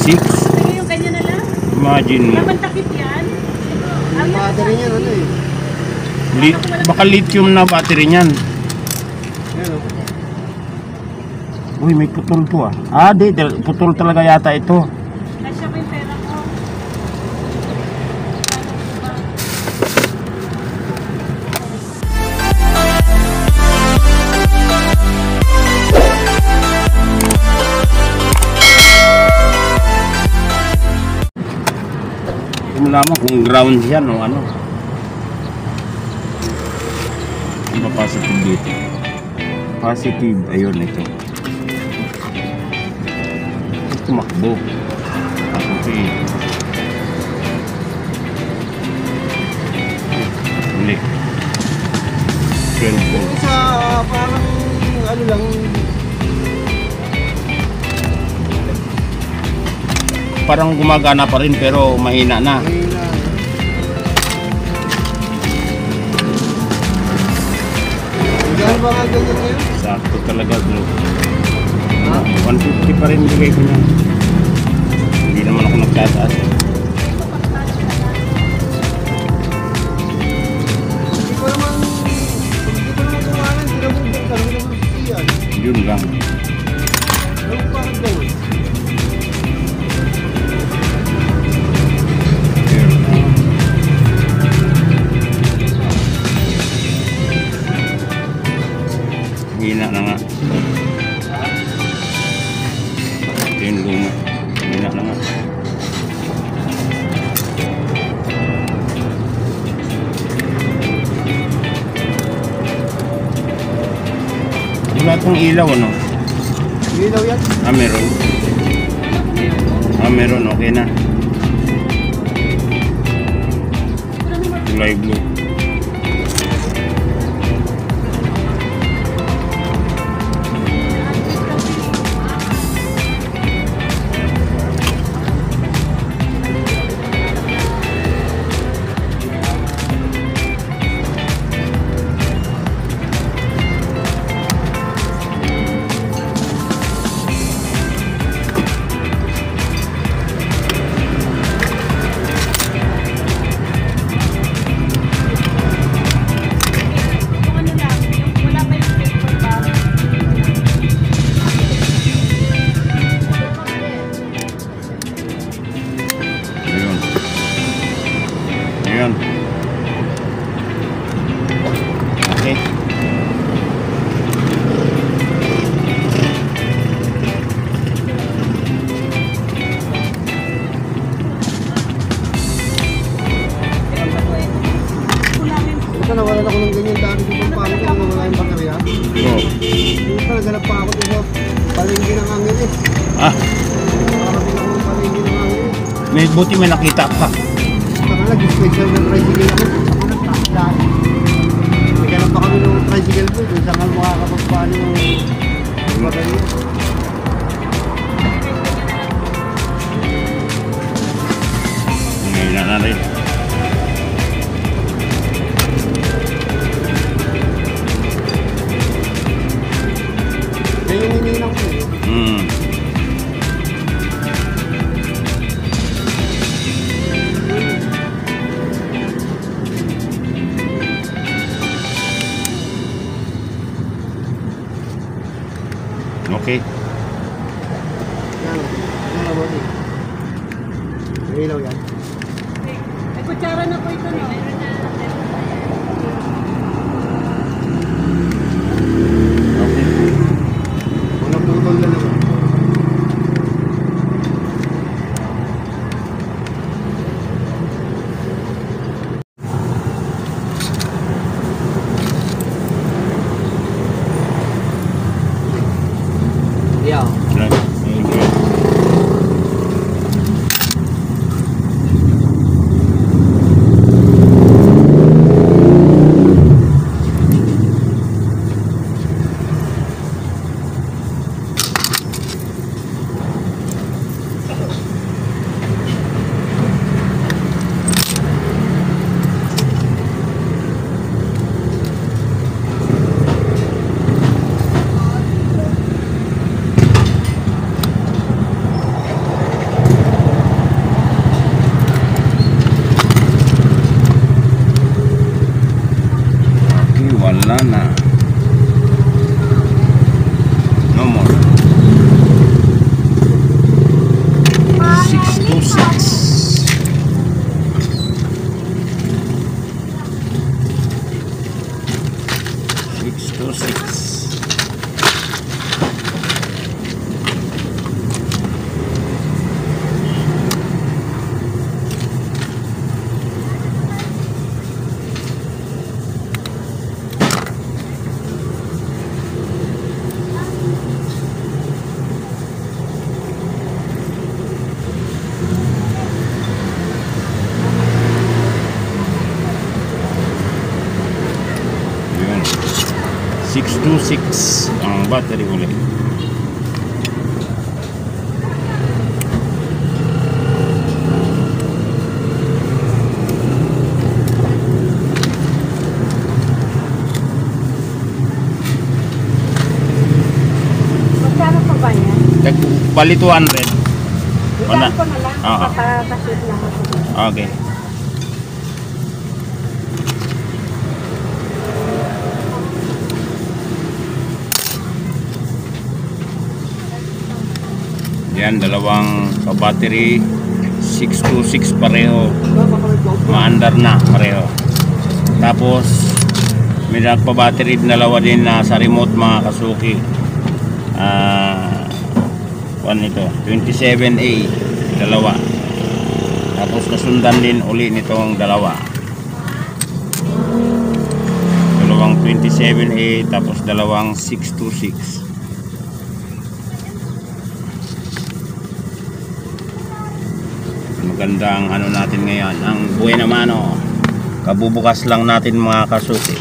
36. Sige, yung kanya na lang. Imagine mo. Mapantakip yan. Ang battery niya ano eh. Baka lithium na battery niyan. Ayan o. Uy, may putol po ah. Ah, di, putol talaga yata ito. Nasya ko yung pera ko. Hindi mo lamang kung ground yan o ano. Ano ba positive dito? Positive, ayun ito. Tumakbo. Okay. Ulit. 12 volts. Isa parang ano lang. Parang gumagana pa rin pero mahina na. Mahina. Gano'n ba nga ganyan ngayon? Sakto talaga bro. 150 pa rin bigay ko niya. Hindi naman ako nagtataas. Hindi ko naman kumanan, hindi naman buktan, hindi naman siyan. Yun lang. Ano parang gawin? Hina na nga. Yun luma. Hina na nga. Wala itong ilaw ano? Ilaw yan? Ah, meron. Ah, meron. Okay na. Kulay blue. Ayan. Okay. Ito nawalan ako ng ganyan dami ko pang pangit na nawala yung baterya. Oo. Hindi pa naghanap pa ako dito palengke ng hangin eh. Ah, Nakarating ako ng palengke ng hangin eh. may buti may nakita ka. Saka nag-special na tricycle ako. Saka nagtakdaan. Naghanap pa kami ng tricycle po. Doon saan ka makakapagpaano yung baterya. Ngayon na rin. Yan yung hininang ko eh. Okay. Yan. Yan na boss eh. May ilaw yan. May kutsara na po ito, no? Okay. Unang putol na naman. Yeah. Right. Okay. 626 ang battery ulit. Magkano pa ba yan? Bali 200. Wala. Ilan ko na lang. Oo. Papakasip lang ako. Okay. Yan, dalawang battery 626 pareho. Maandar na pareho. Tapos may nagpa-battery dalawa din na sa remote mga kasuki. One ito 27A dalawa. Tapos nasundan din uli nitong dalawang 27A tapos dalawang 626. Magandang ano natin ngayon, ang buhay naman kabubukas lang natin mga kasuki.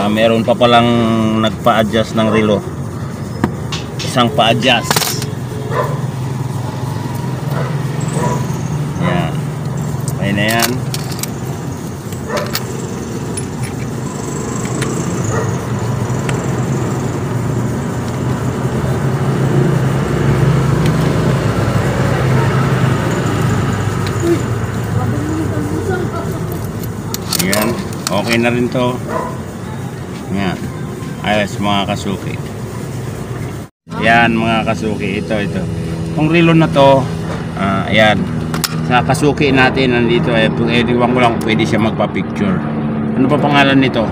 Meron pa palang nagpa-adjust ng relo, isang pa-adjust. Yan, ayun na yan. Yan, okay na rin to. Yan, ayos mga kasuki. Yan mga kasuki, ito itong relo na to. Ayan, sa kasuki natin nandito ewan ko lang kung pwede siya magpa-picture. Ano pa pangalan nito?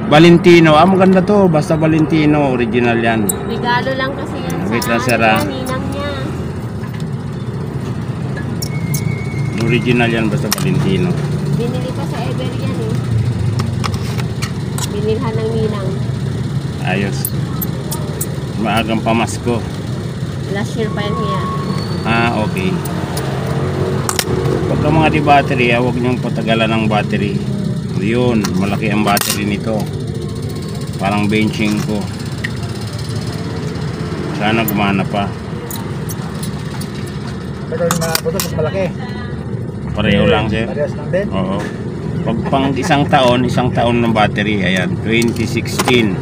Valentino. Maganda to, basta Valentino, original yan. Regalo lang kasi yan Wait sa lang, sir, ninang niya. Original yan, basta Valentino. Binili pa sa Ever yan eh. Binilhan ng ninang. Ayos. Maagang pamasko. Last year pa yan niya. Okay. Pagka mga di battery, huwag niyong patagalan ng battery. Yun, malaki ang battery nito. Parang benching ko. Sana gumana pa. Pero yung mga buto, mas malaki. Pareho lang siya. Parehas lang din. Oo. Pag pang isang taon ng battery. Ayan, 2016.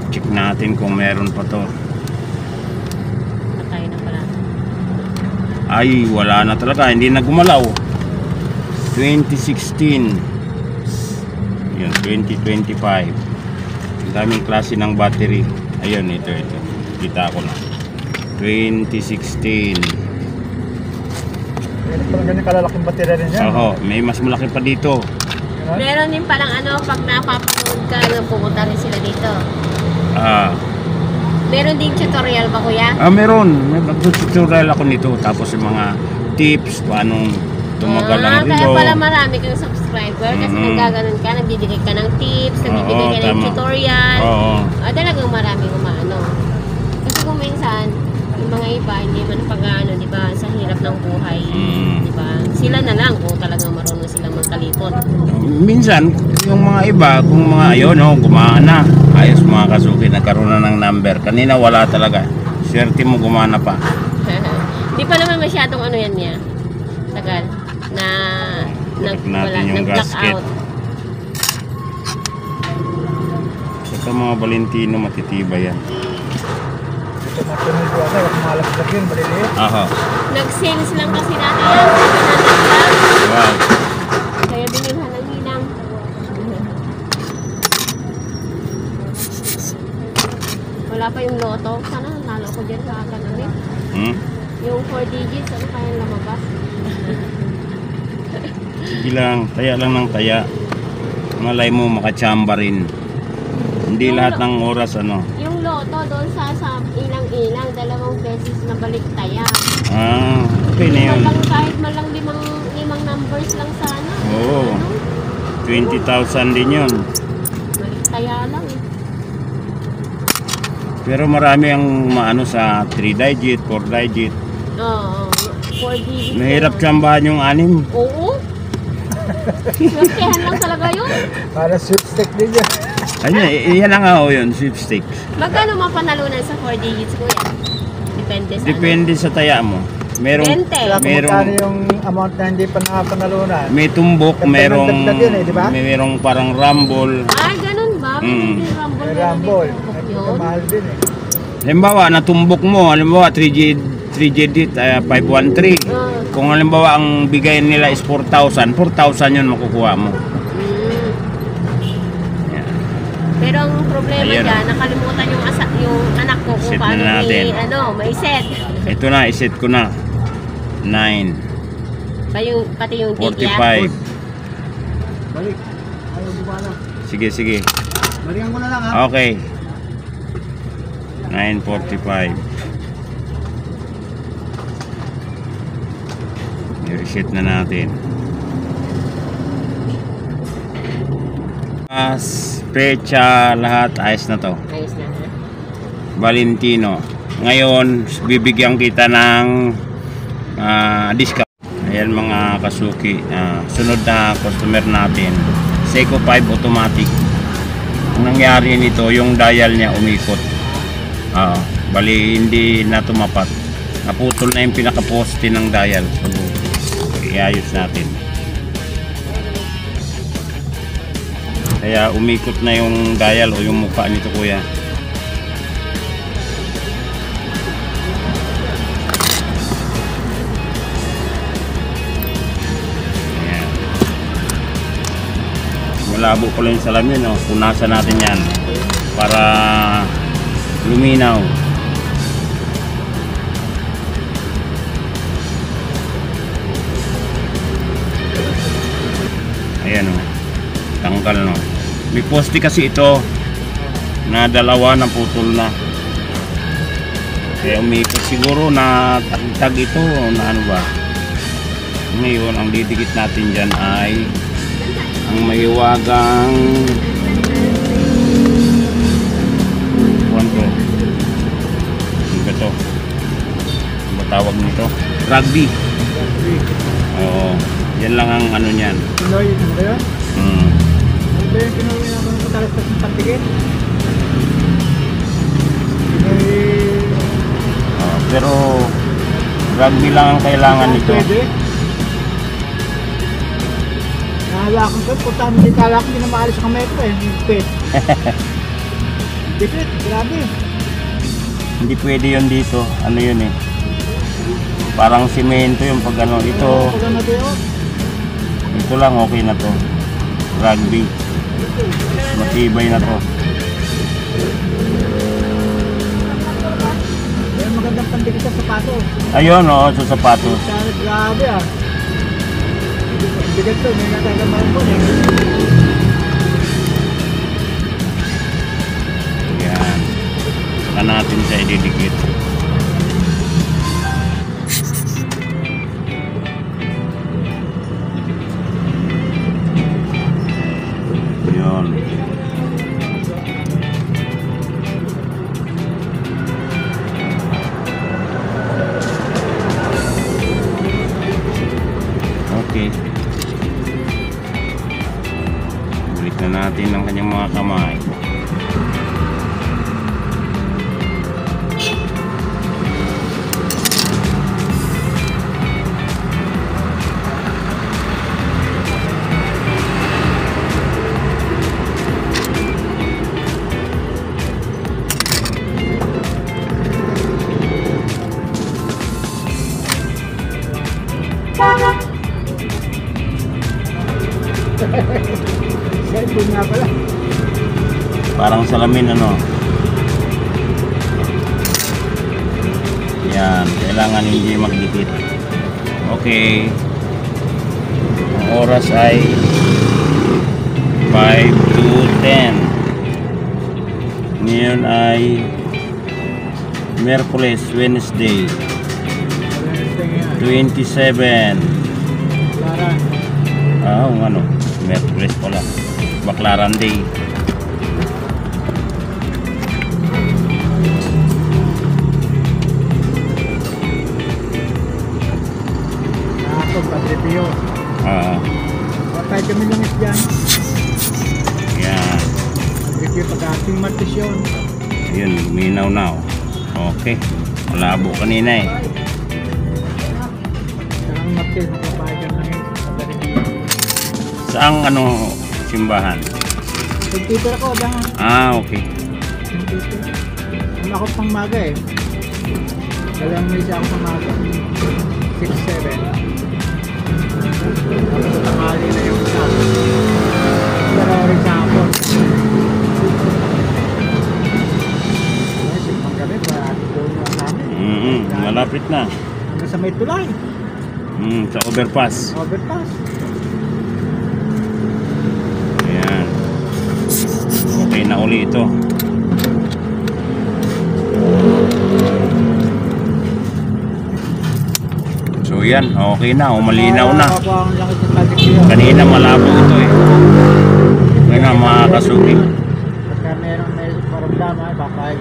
Check natin kung meron pa to. Patay na pala. Ay, wala na talaga. Hindi na gumalaw. 2016. Yan, 2025. Ang daming klase ng battery. Ayun, ito. Kita ko na. 2016. Ganyan kalalaking baterya rin yan. Oo, may mas malaki pa dito. Meron din palang pag napapanood ka, pupunta rin sila dito. Meron din tutorial ba kuya? Meron. May tutorial ako nito. Tapos yung mga tips kung anong tumagal ang Kaya relo. pala marami kang subscriber kasi naggaganon ka, nagbibigay ka ng tips, nagbibigay ka ng tama. tutorial. Oo. Talagang marami umaano. Kasi kung minsan, yung mga iba, hindi man pag-ano, di ba, sa hirap ng buhay, di ba? Sila na lang kung talagang marunong silang magkalipot. Minsan, yung mga iba, kung mga ayun, gumana. Ayos mga kasuki, nagkaroon na ng number. Kanina wala talaga. Swerte mo gumana pa. Di pa naman masyadong ano yan niya. Tagal. Check natin yung nag-black gasket. out. Ito mga Valentino, matitibay yan. Ito matunod ko ata, wag malaglag yun, maliliit. Aha. Nag-sales lang kasi natin yan. 700 lang. Wow. Kaya binilhan ng ninang. Wala pa yung loto. Sana nalo ko dyan sa kanami. Yung 4 digits, ano pa yung lumabas? Sige lang, taya lang ng taya. Malay mo makachamba rin. Hindi lahat ng oras Yung loto doon sa ilang-ilang, 2 beses na balik taya. Okay na yun. Kahit malang limang numbers lang sana. Oo. 20,000 din yun. Balik taya lang eh. Pero marami ang maano sa 3 digit, 4 digit. Oo, 4 digits. Mahirap tsambahan yung 6. Oo. Swertehan lang talaga yun. Para sweepstake din yan. Ano, yan ang nga yun, sweepstakes. Magkano mapanalunan sa 4 digits ko yan? Depende sa Depende sa taya mo. Merong, 20. Magkano yung amount na hindi pa nakapanalunan? may tumbok, Dagdag ng merong, dagdag yun eh, di ba? merong parang rumble. Ay, ganun ba? Mm. May rumble May na rumble. may tumbok Ito yun. mahal din eh. Halimbawa, natumbok mo, halimbawa 3G 513. Kung halimbawa ang bigay nila is 4,000, 4,000 yun makukuha mo. Mm. Yan. Pero ang problema Ayun. dyan, nakalimutan yung anak ko kung Set na paano natin. may set. Ito na, iset ko na. 9, Pati yung 45. Balik. Ayaw bumala. Sige, sige. Balikan ko na lang ha. Okay. 9:45. I-reset na natin. Pecha, lahat ayos na to. Ayos na. Ha? Valentino. Ngayon, bibigyan kita ng discount. Ayan mga kasuki. Sunod na customer natin. Seiko 5 automatic. Ang nangyari nito, yung dial niya umikot. Bali hindi na tumapat. Naputol na yung pinaka-poste ng dial. So, iayos natin. Kaya umikot na yung dial o yung mukha nito kuya. Ayan. Malabo pala yung salamin. Punasan natin yan para luminaw. Ayan tanggal no. May poste kasi ito na dalawa na putol na. Kaya umikot siguro na tag ito na ano ba. Ngayon ang didikit natin dyan ay ang mahiwagang ko. Ano ba ito? Ano ba tawag nito? Rugby. Oo. Yan lang ang ano niyan. Pinoy, ano ba yun? Ano ba yung Pinoy na mga katalas ng pantigin? Pero rugby lang ang kailangan nito. Pwede. Nahawakan ko, punta mo din kala ko, hindi na maalis sa kamay ko eh. Pwede. Dikit, grabe. Hindi pwede yun dito. Ano yun eh. Parang simento yung pag ano. Ito, Pag ano tayo, ito lang okay na to. Rugby. Matibay na to. may magandang pandikit sa sapatos. Ayun sa sapatos. Grabe ah. Bigat to, may natagaman ko eh. Yan. Saka natin siya ididikit. Yun. Okay. Balik na natin ang kanyang mga kamay. Cellphone nga pala. Parang salamin ano. Yan, kailangan hindi magdikit. Okay. Ang oras ay 5 to 10. Ngayon ay Merkules, Wednesday, 27. Ano, Merkules pala. Baklaran Day. Nakakot, patripyo. kami langis dyan. Yan. Nag-review pag-ating martes yun. Yun, luminaw na oh. Okay. Malabo kanina eh. Sarang martes, magpapahid ang langis. Saang ano simbahan? Nag-twitter ako, dyan. Okay. Ano ako pang maga eh. Dalang may isa ako sa maga. 6-7. Tapos sa tanghali na yung isa. Dalawa rin sa hapon. Ay, simpang gabi. Parati doon yung asamin. Malapit na. Ano sa may tulay? Sa overpass. Overpass. Ayan. Okay na uli ito. So yan, okay na, malinaw na. Ang langit ng project yun. Kanina malabo ito eh. Ngayon na mga kasuki. Pagka may paramdama, baka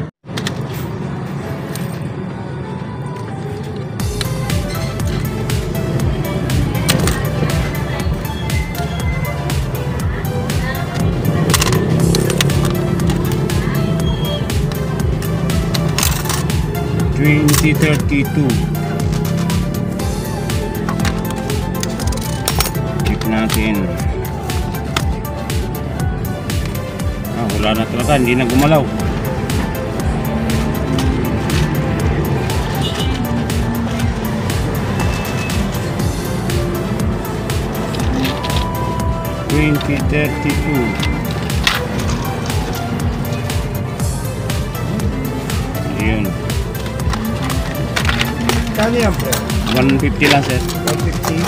check natin. Wala na talaga, hindi na gumalaw. Ayun. kano yan, pre? 150 lang sir. 150.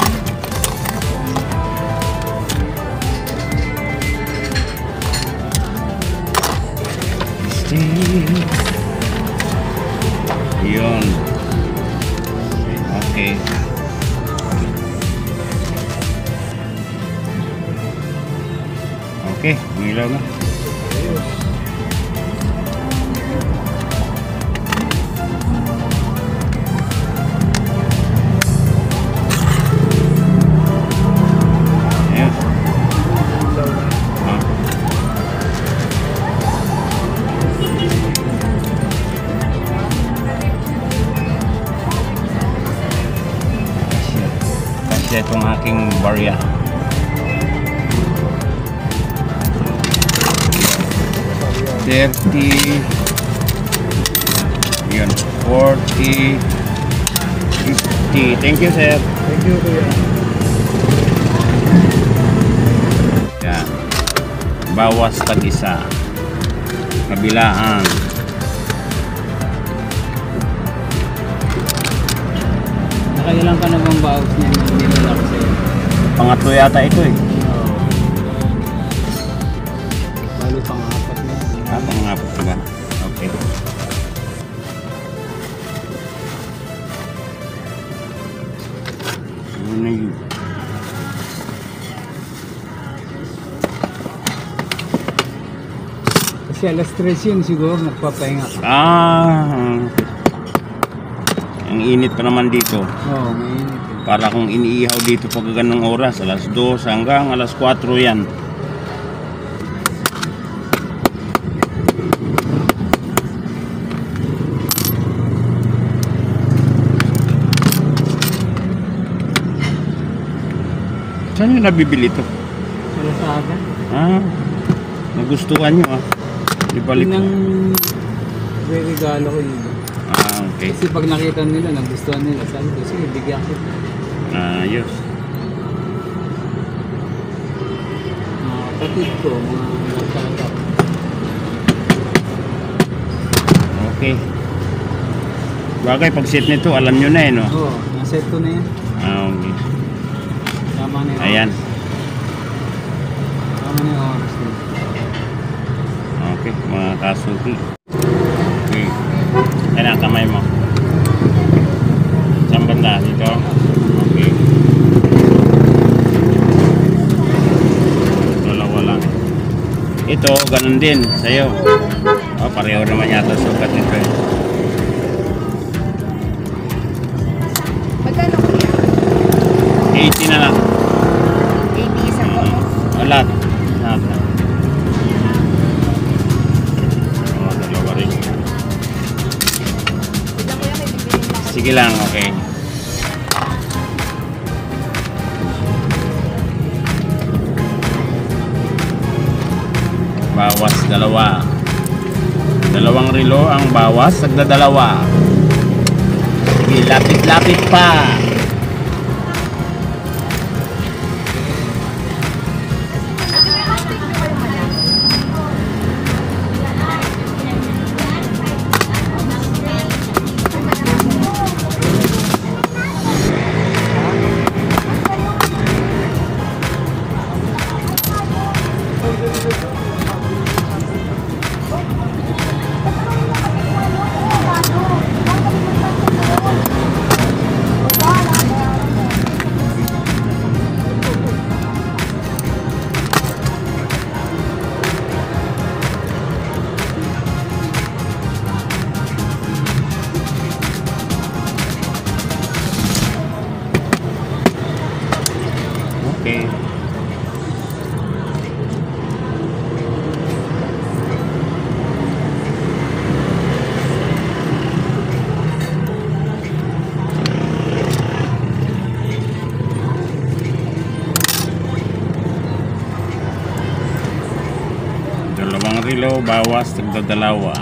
Yun. Okay. Okay, umilaw na. Ayun. Kasi itong aking barya. Yun, 40, 50. Thank you, sir. Thank you, kuya. Yan. Bawas tag-isa. Kabilaan. Nakailan ka na bang bawas niya? Hindi na lang sa'yo. Pangatlo yata ito eh. Bali pang-apat na. Pangapat ba? Okay. Ano na yun? Kasi alas 3 yun siguro nagpapahinga. Ang init pa naman dito. Oo, mainit. Para kung iniihaw dito pag ganung oras, alas 2 hanggang alas 4 yan. Saan nyo nabibili ito? Sa Lazada. Nagustuhan nyo Ibalik Yun mo. ang regalo ko yun. Okay. Kasi pag nakita nila, nagustuhan nila, sabi ko, sige, bigyan ko. Ayos. Mga kapatid ko, mga nagtatak. Okay. Bagay, pag set nito, alam nyo na no? Oo, naset ko na yan. Okay. Tama na yung Ayan. oras. Tama na yung oras. Okay, mga kasuki. Okay. Yan ang kamay mo. Saan banda? Dito? Okay. Dalawa lang. Ito, ganun din sa'yo. Pareho naman yata sukat nito eh. Magkano kuya? 80 na lang. 80 isa po. Sige lang, okay. Bawas dalawa. Dalawang relo ang bawas, nagdadalawa. Sige, lapit-lapit pa. Okay. Dalawang relo, bawas, nagdadalawa.